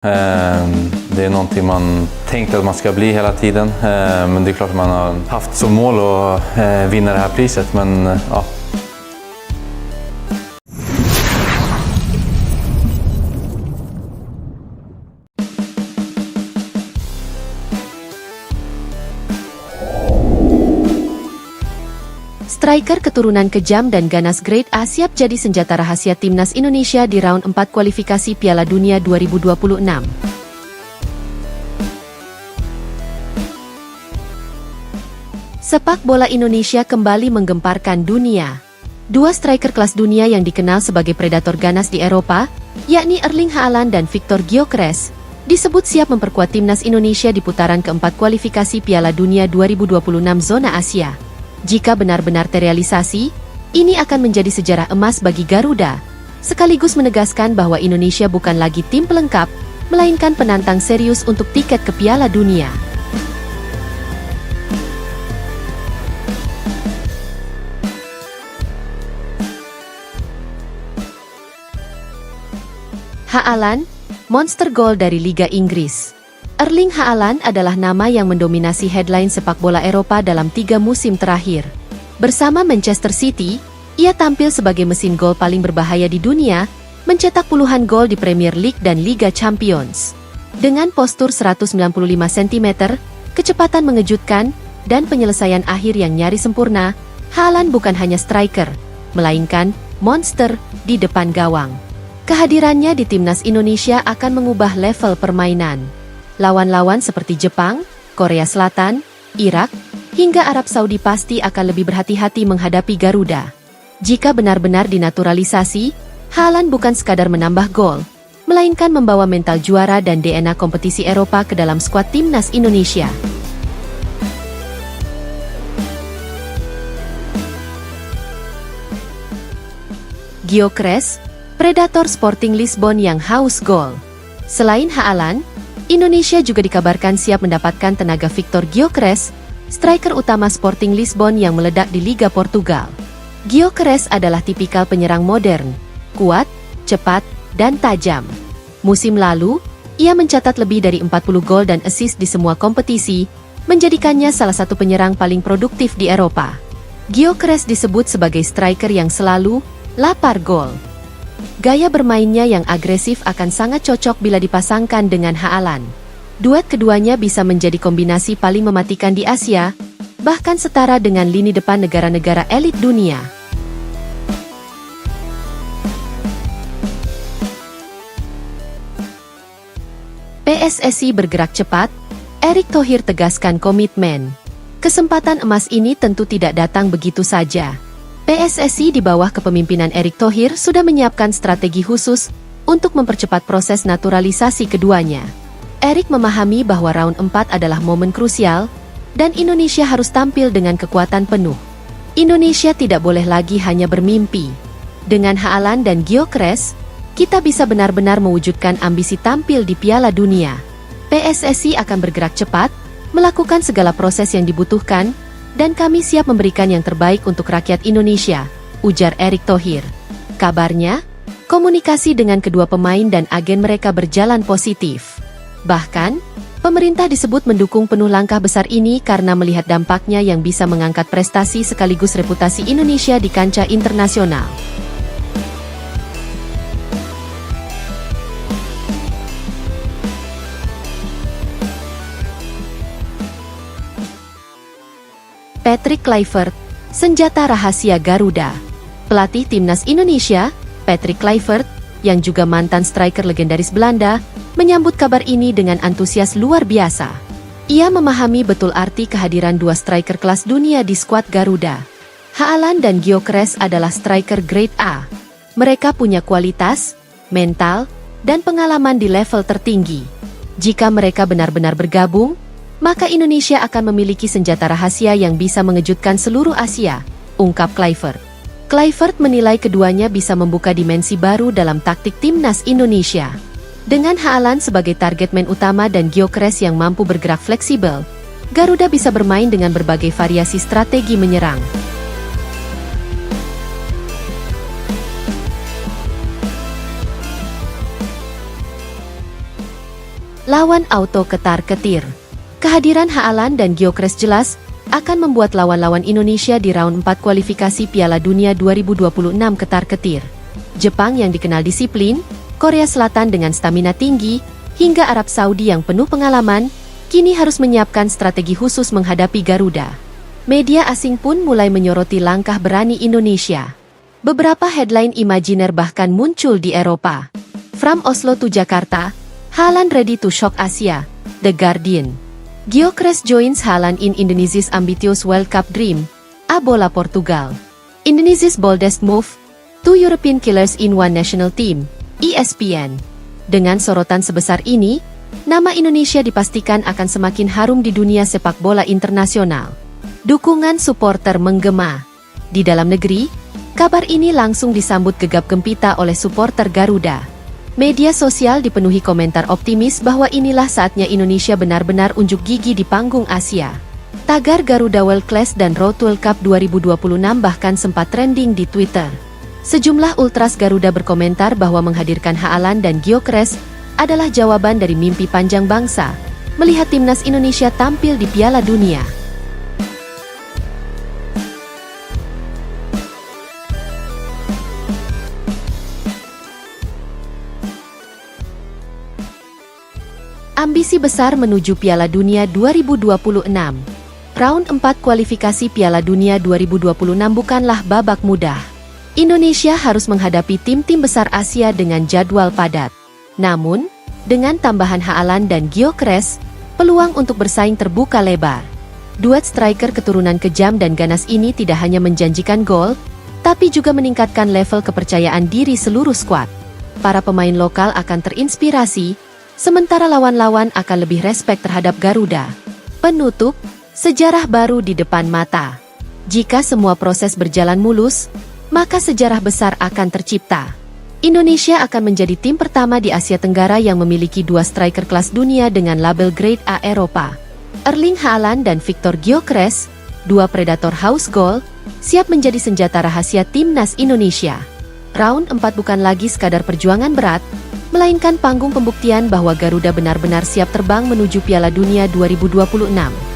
Det är någonting man tänkt att man ska bli hela tiden, men det är klart att man har haft som mål att vinna det här priset, men ja. Striker keturunan kejam dan ganas Grade A siap jadi senjata rahasia timnas Indonesia di round 4 kualifikasi Piala Dunia 2026. Sepak bola Indonesia kembali menggemparkan dunia. Dua striker kelas dunia yang dikenal sebagai predator ganas di Eropa, yakni Erling Haaland dan Victor Gyökeres, disebut siap memperkuat timnas Indonesia di putaran keempat kualifikasi Piala Dunia 2026 zona Asia. Jika benar-benar terrealisasi, ini akan menjadi sejarah emas bagi Garuda, sekaligus menegaskan bahwa Indonesia bukan lagi tim pelengkap, melainkan penantang serius untuk tiket ke Piala Dunia. Haaland, monster gol dari Liga Inggris. Erling Haaland adalah nama yang mendominasi headline sepak bola Eropa dalam 3 musim terakhir. Bersama Manchester City, ia tampil sebagai mesin gol paling berbahaya di dunia, mencetak puluhan gol di Premier League dan Liga Champions. Dengan postur 195 cm, kecepatan mengejutkan, dan penyelesaian akhir yang nyaris sempurna, Haaland bukan hanya striker, melainkan monster di depan gawang. Kehadirannya di timnas Indonesia akan mengubah level permainan. Lawan-lawan seperti Jepang, Korea Selatan, Irak, hingga Arab Saudi pasti akan lebih berhati-hati menghadapi Garuda. Jika benar-benar dinaturalisasi, Haaland bukan sekadar menambah gol, melainkan membawa mental juara dan DNA kompetisi Eropa ke dalam skuad timnas Indonesia. Gyökeres, predator Sporting Lisbon yang haus gol. Selain Haaland, Indonesia juga dikabarkan siap mendapatkan tenaga Victor Gyökeres, striker utama Sporting Lisbon yang meledak di Liga Portugal. Gyökeres adalah tipikal penyerang modern, kuat, cepat, dan tajam. Musim lalu, ia mencatat lebih dari 40 gol dan assist di semua kompetisi, menjadikannya salah satu penyerang paling produktif di Eropa. Gyökeres disebut sebagai striker yang selalu lapar gol. Gaya bermainnya yang agresif akan sangat cocok bila dipasangkan dengan Haaland. Duet keduanya bisa menjadi kombinasi paling mematikan di Asia, bahkan setara dengan lini depan negara-negara elit dunia. PSSI bergerak cepat, Erick Thohir tegaskan komitmen. Kesempatan emas ini tentu tidak datang begitu saja. PSSI di bawah kepemimpinan Erick Thohir sudah menyiapkan strategi khusus untuk mempercepat proses naturalisasi keduanya. Erick memahami bahwa round 4 adalah momen krusial, dan Indonesia harus tampil dengan kekuatan penuh. Indonesia tidak boleh lagi hanya bermimpi. Dengan Haaland dan Gyökeres, kita bisa benar-benar mewujudkan ambisi tampil di Piala Dunia. PSSI akan bergerak cepat, melakukan segala proses yang dibutuhkan, dan kami siap memberikan yang terbaik untuk rakyat Indonesia, ujar Erick Thohir. Kabarnya, komunikasi dengan kedua pemain dan agen mereka berjalan positif. Bahkan, pemerintah disebut mendukung penuh langkah besar ini karena melihat dampaknya yang bisa mengangkat prestasi sekaligus reputasi Indonesia di kancah internasional. Patrick Kluivert, senjata rahasia Garuda. Pelatih timnas Indonesia, Patrick Kluivert, yang juga mantan striker legendaris Belanda, menyambut kabar ini dengan antusias luar biasa. Ia memahami betul arti kehadiran dua striker kelas dunia di skuad Garuda. Haaland dan Gyökeres adalah striker grade A. Mereka punya kualitas, mental, dan pengalaman di level tertinggi. Jika mereka benar-benar bergabung, maka Indonesia akan memiliki senjata rahasia yang bisa mengejutkan seluruh Asia, ungkap Kluivert. Kluivert menilai keduanya bisa membuka dimensi baru dalam taktik timnas Indonesia. Dengan Haaland sebagai target man utama dan Gyökeres yang mampu bergerak fleksibel, Garuda bisa bermain dengan berbagai variasi strategi menyerang. Lawan auto ketar-ketir. Kehadiran Haaland dan Gyökeres jelas akan membuat lawan-lawan Indonesia di round 4 kualifikasi Piala Dunia 2026 ketar-ketir. Jepang yang dikenal disiplin, Korea Selatan dengan stamina tinggi, hingga Arab Saudi yang penuh pengalaman, kini harus menyiapkan strategi khusus menghadapi Garuda. Media asing pun mulai menyoroti langkah berani Indonesia. Beberapa headline imajiner bahkan muncul di Eropa. From Oslo to Jakarta, Haaland ready to shock Asia, The Guardian. Gyökeres joins Haaland in Indonesia's ambitious World Cup dream, A Bola Portugal. Indonesia's boldest move, two European killers in one national team, ESPN. Dengan sorotan sebesar ini, nama Indonesia dipastikan akan semakin harum di dunia sepak bola internasional. Dukungan supporter menggema. Di dalam negeri, kabar ini langsung disambut gegap gempita oleh supporter Garuda. Media sosial dipenuhi komentar optimis bahwa inilah saatnya Indonesia benar-benar unjuk gigi di panggung Asia. Tagar Garuda World Class dan Road to World Cup 2026 bahkan sempat trending di Twitter. Sejumlah ultras Garuda berkomentar bahwa menghadirkan Haaland dan Gyökeres adalah jawaban dari mimpi panjang bangsa, melihat timnas Indonesia tampil di Piala Dunia. Ambisi besar menuju Piala Dunia 2026. Round 4 kualifikasi Piala Dunia 2026 bukanlah babak mudah. Indonesia harus menghadapi tim-tim besar Asia dengan jadwal padat. Namun, dengan tambahan Haaland dan Gyökeres, peluang untuk bersaing terbuka lebar. Duet striker keturunan kejam dan ganas ini tidak hanya menjanjikan gol, tapi juga meningkatkan level kepercayaan diri seluruh skuad. Para pemain lokal akan terinspirasi, sementara lawan-lawan akan lebih respek terhadap Garuda. Penutup, sejarah baru di depan mata. Jika semua proses berjalan mulus, maka sejarah besar akan tercipta. Indonesia akan menjadi tim pertama di Asia Tenggara yang memiliki dua striker kelas dunia dengan label Grade A Eropa. Erling Haaland dan Victor Gyökeres, dua predator haus gol, siap menjadi senjata rahasia timnas Indonesia. Round 4 bukan lagi sekadar perjuangan berat, melainkan panggung pembuktian bahwa Garuda benar-benar siap terbang menuju Piala Dunia 2026.